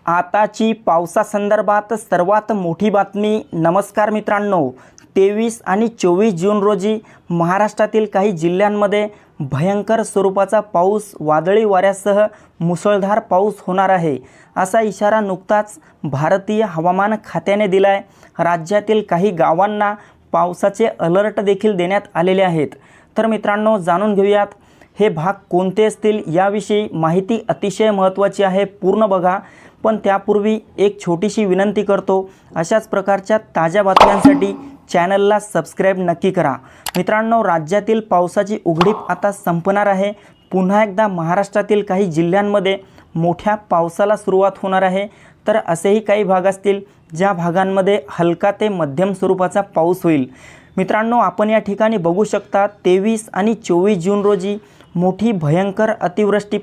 आताची पावसासंदर्भात सर्वात मोठी बातमी। नमस्कार मित्रांनो, 23 आणि 24 जून रोजी महाराष्ट्रातील काही जिल्ह्यांमध्ये भयंकर स्वरूपाचा पाऊस, वादळी वाऱ्यासह मुसळधार पाऊस होणार आहे, असा इशारा नुकताच भारतीय हवामान खात्याने दिला आहे। राज्यातील काही गावांना पावसाचे अलर्ट देखील देण्यात आलेले आहेत। तर मित्रांनो, जाणून घेऊयात हे भाग कोणते असतील याविषयी माहिती अतिशय महत्त्वाची आहे, पूर्ण बघा। पण त्यापूर्वी एक छोटीशी विनंती करतो, अशाच प्रकारच्या ताज्या बातम्यांसाठी चॅनलला सबस्क्राईब नक्की करा। मित्रांनो, राज्यातील पावसाची उघडीप आता संपणार आहे। पुन्हा एकदा महाराष्ट्रातील काही जिल्ह्यांमध्ये मोठ्या पावसाला सुरुवात होणार आहे। तर असेही काही भाग असतील ज्या भागांमध्ये हलका ते मध्यम स्वरूपाचा पाऊस होईल। मित्रांनो, आपण या ठिकाणी बघू शकता 23 आणि 24 जून रोजी मोठी भयंकर अतिवृष्टी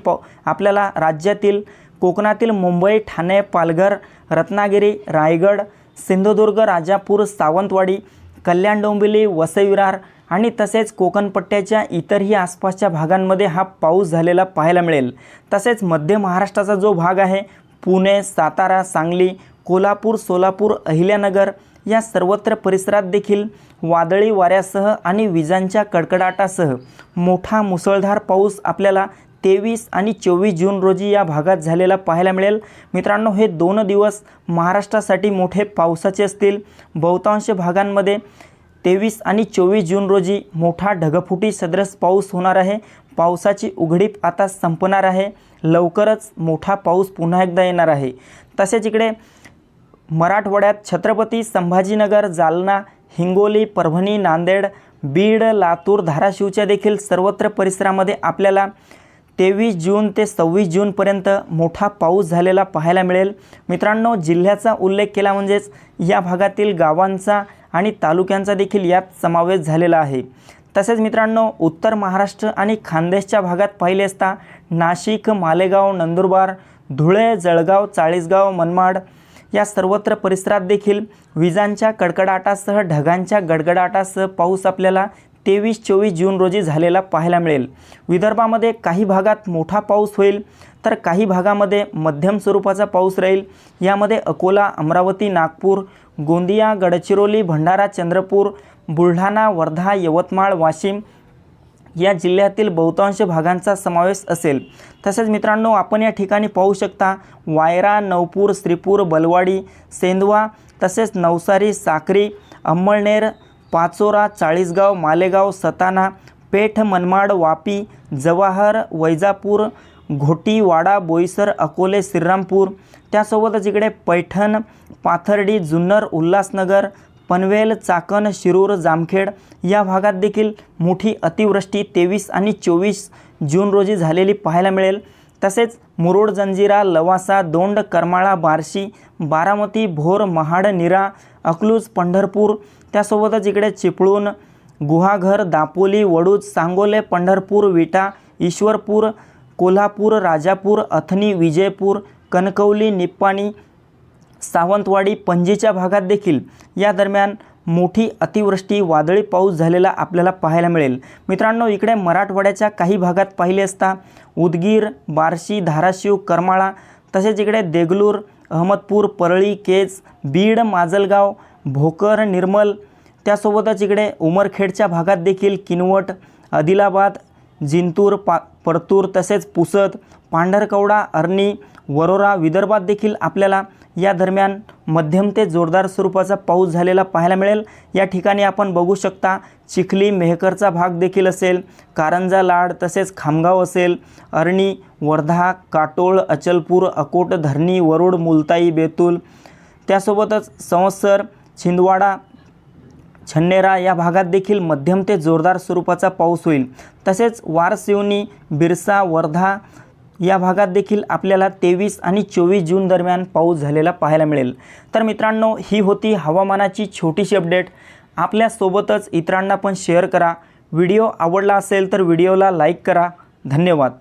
आपल्याला राज्यातील कोकणातील मुंबई, ठाणे, पालघर, रत्नागिरी, रायगड, सिंधुदुर्ग, राजापूर, सावंतवाडी, कल्याण, डोंबिवली, वसई विरार आणि तसेच कोकणपट्ट्याच्या इतरही आसपासच्या भागांमध्ये हा पाऊस झालेला पाहायला मिळेल। तसेच मध्य महाराष्ट्राचा जो भाग आहे, पुणे, सातारा, सांगली, कोल्हापूर, सोलापूर, अहिल्यानगर या सर्वत्र परिसरात देखील वादळी वाऱ्यासह आणि विजांच्या कडकडाटासह मोठा मुसळधार पाऊस आपल्याला 23 आणि 24 जून रोजी या भागात झालेला पाहायला मिळेल। मित्रांनो, हे 2 दिवस महाराष्ट्रासाठी मोठे पावसाचे असतील। बहुतांश भागांमध्ये 23 आणि 24 जून रोजी मोठा ढगफुटी सदृश पाऊस होणार आहे। पावसाची उघडीप आता संपणार आहे। लवकरच मोठा पाऊस पुन्हा एकदा येणार आहे। तसेच इकडे मराठवाड्यात छत्रपती संभाजीनगर, जालना, हिंगोली, परभणी, नांदेड, बीड, लातूर, धाराशिवच्या देखील सर्वत्र परिसरामध्ये आपल्याला 23 जून ते 26 जूनपर्यंत मोठा पाऊस झालेला पाहायला मिळेल। मित्रांनो, जिल्ह्याचा उल्लेख केला म्हणजेच या भागातील गावांचा आणि तालुक्यांचा देखील यात समावेश झालेला आहे। तसेच मित्रांनो, उत्तर महाराष्ट्र आणि खानदेशच्या भागात पाहिले असता नाशिक, मालेगाव, नंदुरबार, धुळे, जळगाव, चाळीसगाव, मनमाड या सर्वत्र परिसरात देखील विजांच्या कडकडाटासह ढगांच्या गडगडाटासह पाऊस आपल्याला 23-24 जून रोजी झालेला पाहायला मिळेल। विदर्भामध्ये काही भागात मोठा पाऊस होईल, तर काही भागामध्ये मध्यम स्वरूपाचा पाऊस राहील। यामध्ये अकोला, अमरावती, नागपूर, गोंदिया, गडचिरोली, भंडारा, चंद्रपूर, बुलढाणा, वर्धा, यवतमाळ, वाशिम या जिल्ह्यातील बहुतांश भागांचा समावेश असेल। तसेच मित्रांनो, आपण या ठिकाणी पाहू शकता वायरा, नवपूर, श्रीपूर, बलवाडी, सेंदवा, तसेच नवसारी, साक्री, अंमळनेर, पाचोरा, चाळीसगाव, मालेगाव, सताना, पेठ, मनमाड, वापी, जवाहर, वैजापूर, घोटी, वाडा, बोईसर, अकोले, श्रीरामपूर, त्यासोबतच इकडे पैठण, पाथर्डी, जुन्नर, उल्हासनगर, पनवेल, चाकण, शिरूर, जामखेड या भागात देखील मोठी अतिवृष्टी 23 आणि 24 जून रोजी झालेली पाहायला मिळेल। तसेच मुरुड, जंजिरा, लवासा, दोंड, करमाळा, बार्शी, बारामती, भोर, महाड, नीरा, अकलूज, पंढरपूर, त्यासोबतच इकडे चिपळूण, गुहागर, दापोली, वडूज, सांगोले, पंढरपूर, विटा, ईश्वरपूर, कोल्हापूर, राजापूर, अथनी, विजयपूर, कणकवली, निप्पाणी, सावंतवाडी, पणजीच्या भागात देखील या दरम्यान मोठी अतिवृष्टी, वादळी पाऊस झालेला आपल्याला पाहायला मिळेल। मित्रांनो, इकडे मराठवाड्याच्या काही भागात पाहिले असता उदगीर, बार्शी, धाराशिव, करमाळा, तसेच इकडे देगलूर, अहमदपूर, परळी, केज, बीड, माजलगाव, भोकर, निर्मल, त्यासोबतच इकडे उमरखेडच्या भागात देखील किनवट, आदिलाबाद, जिंतूर, परतूर, तसेच पुसद, पांढरकवडा, अर्णी, वरोरा विदर्भात देखील आपल्याला या दरम्यान मध्यम ते जोरदार स्वरूपाचा पाऊस झालेला पाहायला मिळेल। या ठिकाणी आपण बघू शकता चिखली, मेहकरचा भाग देखील असेल, कारंजा, लाड, तसेच खामगाव असेल, अर्णी, वर्धा, काटोळ, अचलपूर, अकोट, धरणी, वरुड, मुलताई, बेतूल, त्यासोबतच संवत्सर, छिंदवाडा, छन्नेरा या भागात देखील मध्यम ते जोरदार स्वरूपाचा पाऊस होईल। तसेच वारसिवनी, बिरसा, वर्धा या भागात देखील आपल्याला 23 आणि 24 जून दरम्यान पाऊस झालेला पाहायला मिळेल। तर मित्रांनो, ही होती हवामानाची छोटीशी अपडेट। आपल्यासोबतच इतरांना पण शेअर करा। व्हिडिओ आवडला असेल तर व्हिडिओला लाईक करा। धन्यवाद।